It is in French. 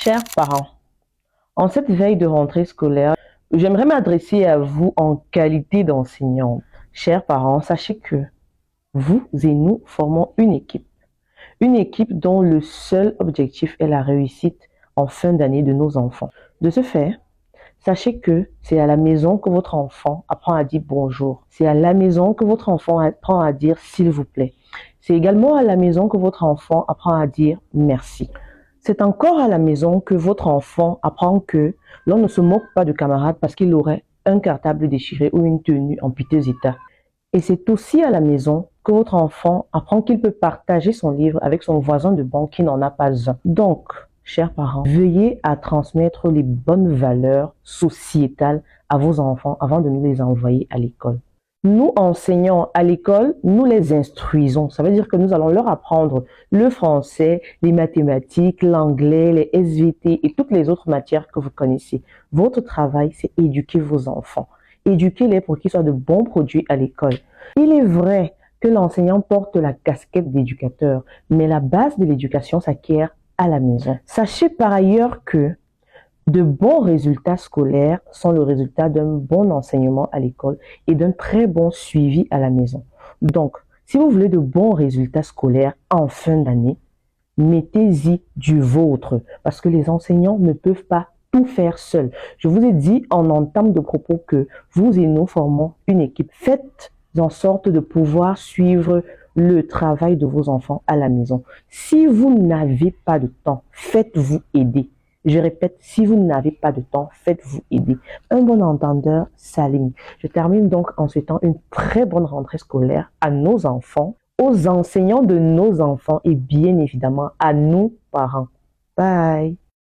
Chers parents, en cette veille de rentrée scolaire, j'aimerais m'adresser à vous en qualité d'enseignante. Chers parents, sachez que vous et nous formons une équipe dont le seul objectif est la réussite en fin d'année de nos enfants. De ce fait, sachez que c'est à la maison que votre enfant apprend à dire bonjour. C'est à la maison que votre enfant apprend à dire s'il vous plaît. C'est également à la maison que votre enfant apprend à dire merci. C'est encore à la maison que votre enfant apprend que l'on ne se moque pas de camarades parce qu'il aurait un cartable déchiré ou une tenue en piteux état. Et c'est aussi à la maison que votre enfant apprend qu'il peut partager son livre avec son voisin de banc qui n'en a pas un. Donc, chers parents, veuillez à transmettre les bonnes valeurs sociétales à vos enfants avant de nous les envoyer à l'école. Nous, enseignants à l'école, nous les instruisons. Ça veut dire que nous allons leur apprendre le français, les mathématiques, l'anglais, les SVT et toutes les autres matières que vous connaissez. Votre travail, c'est éduquer vos enfants. Éduquez-les pour qu'ils soient de bons produits à l'école. Il est vrai que l'enseignant porte la casquette d'éducateur, mais la base de l'éducation s'acquiert à la maison. Sachez par ailleurs que de bons résultats scolaires sont le résultat d'un bon enseignement à l'école et d'un très bon suivi à la maison. Donc, si vous voulez de bons résultats scolaires en fin d'année, mettez-y du vôtre parce que les enseignants ne peuvent pas tout faire seuls. Je vous ai dit en entame de propos que vous et nous formons une équipe. Faites en sorte de pouvoir suivre le travail de vos enfants à la maison. Si vous n'avez pas de temps, faites-vous aider. Je répète, si vous n'avez pas de temps, faites-vous aider. Un bon entendeur s'aligne. Je termine donc en souhaitant une très bonne rentrée scolaire à nos enfants, aux enseignants de nos enfants et bien évidemment à nous, parents. Bye!